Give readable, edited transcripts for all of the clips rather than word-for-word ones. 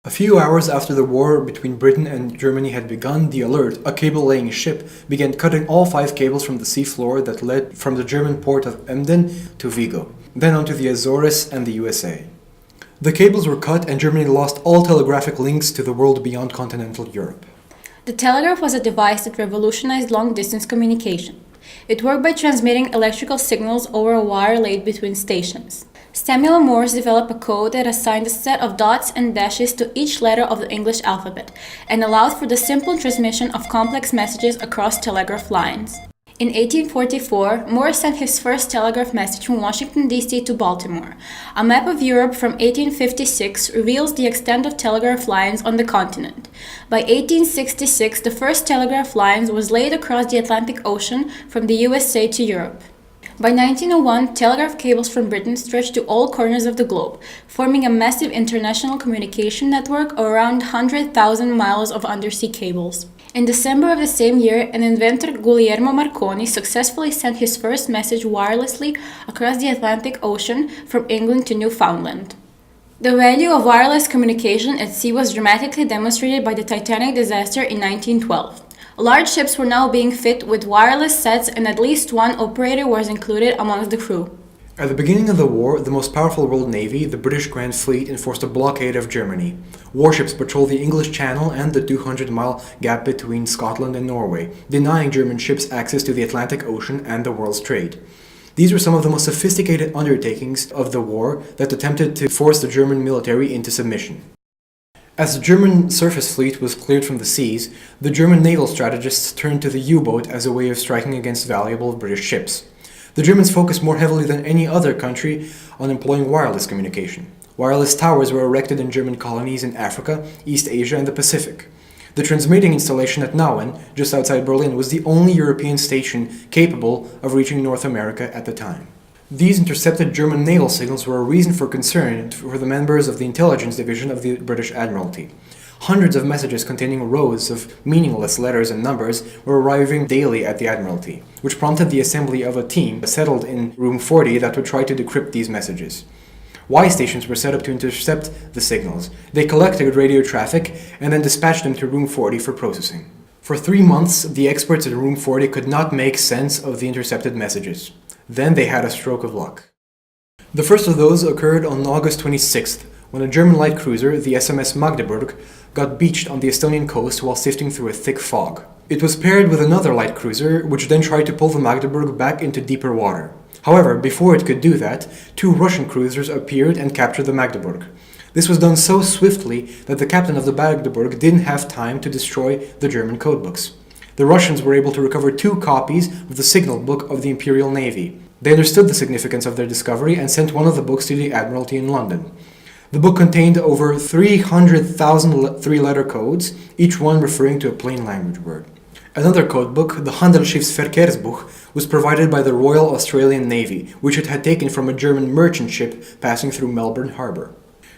A few hours after the war between Britain and Germany had begun, the Alert, a cable-laying ship, began cutting all 5 cables from the seafloor that led from the German port of Emden to Vigo, then onto the Azores and the USA. The cables were cut and Germany lost all telegraphic links to the world beyond continental Europe. The telegraph was a device that revolutionized long-distance communication. It worked by transmitting electrical signals over a wire laid between stations. Samuel Morse developed a code that assigned a set of dots and dashes to each letter of the English alphabet and allowed for the simple transmission of complex messages across telegraph lines. In 1844, Morse sent his first telegraph message from Washington, D.C. to Baltimore. A map of Europe from 1856 reveals the extent of telegraph lines on the continent. By 1866, the first telegraph lines was laid across the Atlantic Ocean from the USA to Europe. By 1901, telegraph cables from Britain stretched to all corners of the globe, forming a massive international communication network of around 100,000 miles of undersea cables. In December of the same year, an inventor, Guglielmo Marconi, successfully sent his first message wirelessly across the Atlantic Ocean from England to Newfoundland. The value of wireless communication at sea was dramatically demonstrated by the Titanic disaster in 1912. Large ships were now being fit with wireless sets and at least one operator was included amongst the crew. At the beginning of the war, the most powerful world navy, the British Grand Fleet, enforced a blockade of Germany. Warships patrolled the English Channel and the 200-mile gap between Scotland and Norway, denying German ships access to the Atlantic Ocean and the world's trade. These were some of the most sophisticated undertakings of the war that attempted to force the German military into submission. As the German surface fleet was cleared from the seas, the German naval strategists turned to the U-boat as a way of striking against valuable British ships. The Germans focused more heavily than any other country on employing wireless communication. Wireless towers were erected in German colonies in Africa, East Asia, and the Pacific. The transmitting installation at Nauen, just outside Berlin, was the only European station capable of reaching North America at the time. These intercepted German naval signals were a reason for concern for the members of the intelligence division of the British Admiralty. Hundreds of messages containing rows of meaningless letters and numbers were arriving daily at the Admiralty, which prompted the assembly of a team settled in Room 40 that would try to decrypt these messages. Y stations were set up to intercept the signals. They collected radio traffic and then dispatched them to Room 40 for processing. For 3 months, the experts at Room 40 could not make sense of the intercepted messages. Then they had a stroke of luck. The first of those occurred on August 26th, when a German light cruiser, the SMS Magdeburg, got beached on the Estonian coast while sifting through a thick fog. It was paired with another light cruiser, which then tried to pull the Magdeburg back into deeper water. However, before it could do that, 2 Russian cruisers appeared and captured the Magdeburg. This was done so swiftly that the captain of the Magdeburg didn't have time to destroy the German codebooks. The Russians were able to recover 2 copies of the signal book of the Imperial Navy. They understood the significance of their discovery and sent one of the books to the Admiralty in London. The book contained over 300,000 3-letter codes, each one referring to a plain language word. Another codebook, the Handelsschiffsverkehrsbuch, was provided by the Royal Australian Navy, which it had taken from a German merchant ship passing through Melbourne Harbour.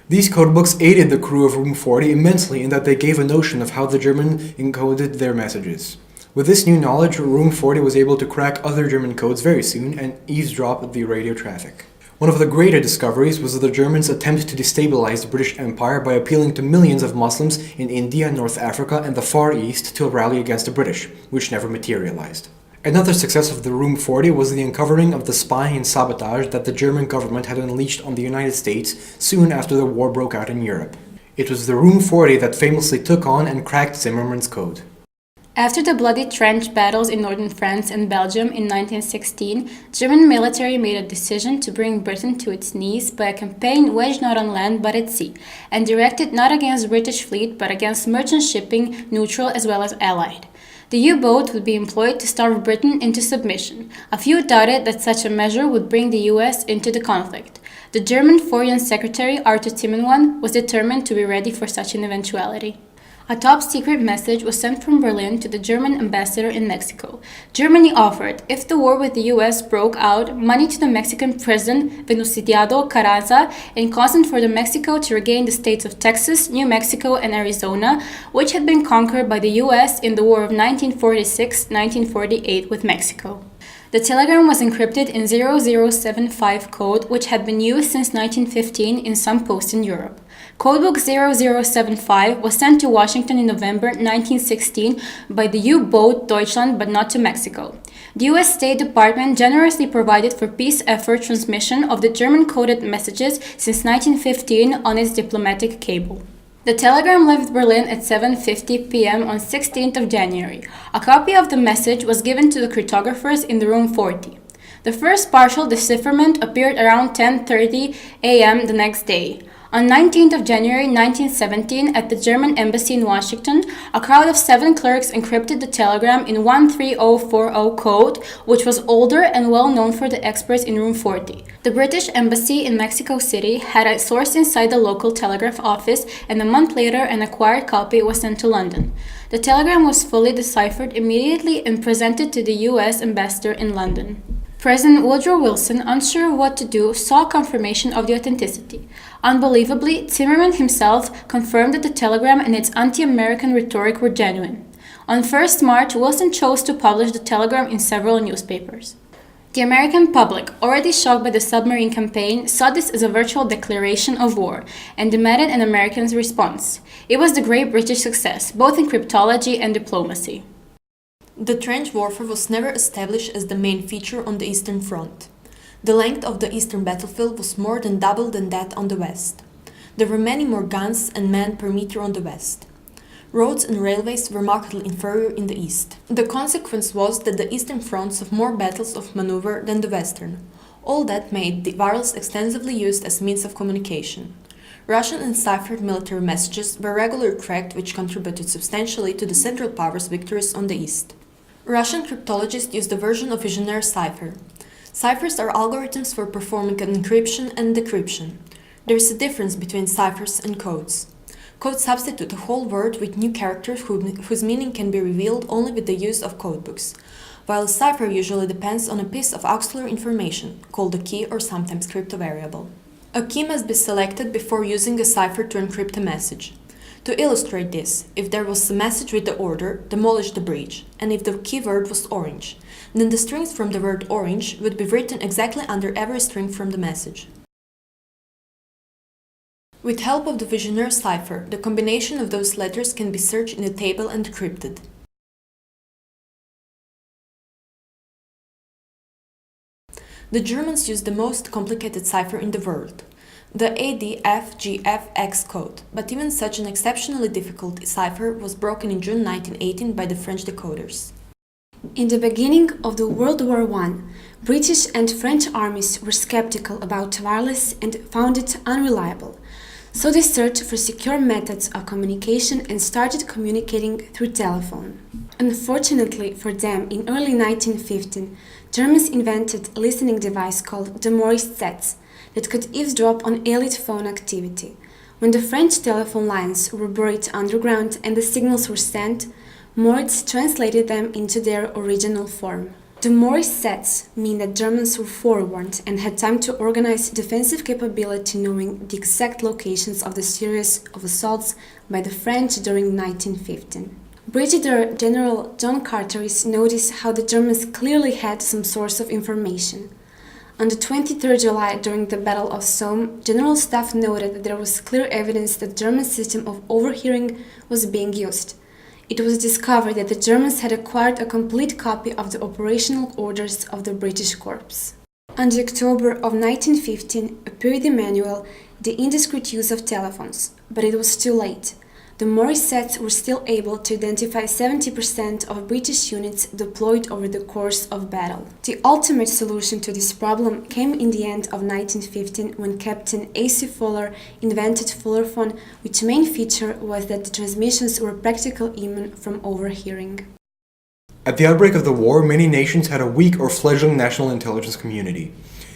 These codebooks aided the crew of Room 40 immensely in that they gave a notion of how the German encoded their messages. With this new knowledge, Room 40 was able to crack other German codes very soon and eavesdrop the radio traffic. One of the greater discoveries was the Germans' attempt to destabilize the British Empire by appealing to millions of Muslims in India, North Africa, and the Far East to rally against the British, which never materialized. Another success of the Room 40 was the uncovering of the spying and sabotage that the German government had unleashed on the United States soon after the war broke out in Europe. It was the Room 40 that famously took on and cracked Zimmermann's code. After the bloody trench battles in northern France and Belgium in 1916, German military made a decision to bring Britain to its knees by a campaign waged not on land but at sea, and directed not against the British fleet but against merchant shipping, neutral as well as allied. The U-boat would be employed to starve Britain into submission. A few doubted that such a measure would bring the US into the conflict. The German Foreign Secretary Arthur Timmermann was determined to be ready for such an eventuality. A top-secret message was sent from Berlin to the German ambassador in Mexico. Germany offered, if the war with the US broke out, money to the Mexican president Venustiano Carranza and consent for Mexico to regain the states of Texas, New Mexico, and Arizona, which had been conquered by the US in the War of 1946-1948 with Mexico. The telegram was encrypted in 0075 code, which had been used since 1915 in some posts in Europe. Codebook 0075 was sent to Washington in November 1916 by the U-boat Deutschland, but not to Mexico. The U.S. State Department generously provided for peace effort transmission of the German coded messages since 1915 on its diplomatic cable. The telegram left Berlin at 7:50 p.m. on 16th of January. A copy of the message was given to the cryptographers in the room 40. The first partial decipherment appeared around 10:30 a.m. the next day. On 19th of January 1917, at the German embassy in Washington, a crowd of 7 clerks encrypted the telegram in 13040 code, which was older and well known for the experts in room 40. The British embassy in Mexico City had a source inside the local telegraph office, and a month later an acquired copy was sent to London. The telegram was fully deciphered immediately and presented to the U.S. ambassador in London. President Woodrow Wilson, unsure of what to do, saw confirmation of the authenticity. Unbelievably, Zimmerman himself confirmed that the telegram and its anti-American rhetoric were genuine. On 1st March, Wilson chose to publish the telegram in several newspapers. The American public, already shocked by the submarine campaign, saw this as a virtual declaration of war and demanded an American response. It was the great British success, both in cryptology and diplomacy. The trench warfare was never established as the main feature on the Eastern Front. The length of the Eastern battlefield was more than double than that on the West. There were many more guns and men per meter on the West. Roads and railways were markedly inferior in the East. The consequence was that the Eastern Front saw more battles of maneuver than the Western. All that made the wireless extensively used as means of communication. Russian and ciphered military messages were regularly cracked, which contributed substantially to the Central Powers' victories on the East. Russian cryptologists used a version of Vigenère cipher. Ciphers are algorithms for performing encryption and decryption. There is a difference between ciphers and codes. Codes substitute a whole word with new characters whose meaning can be revealed only with the use of codebooks, while a cipher usually depends on a piece of auxiliary information, called a key or sometimes cryptovariable. A key must be selected before using a cipher to encrypt a message. To illustrate this, if there was a message with the order, demolish the breach, and if the keyword was orange, then the strings from the word orange would be written exactly under every string from the message. With help of the Vigenère cipher, the combination of those letters can be searched in a table and decrypted. The Germans used the most complicated cipher in the world, the ADFGFX code, but even such an exceptionally difficult cipher was broken in June 1918 by the French decoders. In the beginning of the World War I, British and French armies were skeptical about wireless and found it unreliable. So they searched for secure methods of communication and started communicating through telephone. Unfortunately for them, in early 1915, Germans invented a listening device called the Morse sets that could eavesdrop on elite phone activity. When the French telephone lines were buried underground and the signals were sent, Morse translated them into their original form. The Morse sets mean that Germans were forewarned and had time to organize defensive capability, knowing the exact locations of the series of assaults by the French during 1915. Brigadier General John Carteris noticed how the Germans clearly had some source of information. On the 23rd July, during the Battle of Somme, General Staff noted that there was clear evidence that the German system of overhearing was being used. It was discovered that the Germans had acquired a complete copy of the operational orders of the British Corps. On the October of 1915 appeared the manual, The Indiscreet Use of Telephones, but it was too late. The Morse sets were still able to identify 70% of British units deployed over the course of battle. The ultimate solution to this problem came in the end of 1915 when Captain A.C. Fuller invented Fullerphone, which main feature was that the transmissions were practically immune from overhearing. At the outbreak of the war, many nations had a weak or fledgling national intelligence community.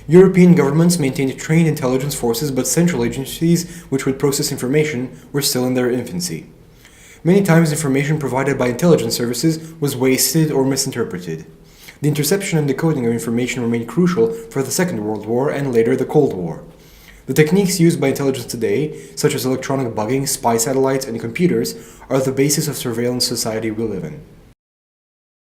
European governments maintained trained intelligence forces, but central agencies which would process information were still in their infancy. Many times information provided by intelligence services was wasted or misinterpreted. The interception and decoding of information remained crucial for the Second World War and later the Cold War. The techniques used by intelligence today, such as electronic bugging, spy satellites, and computers, are the basis of surveillance society we live in.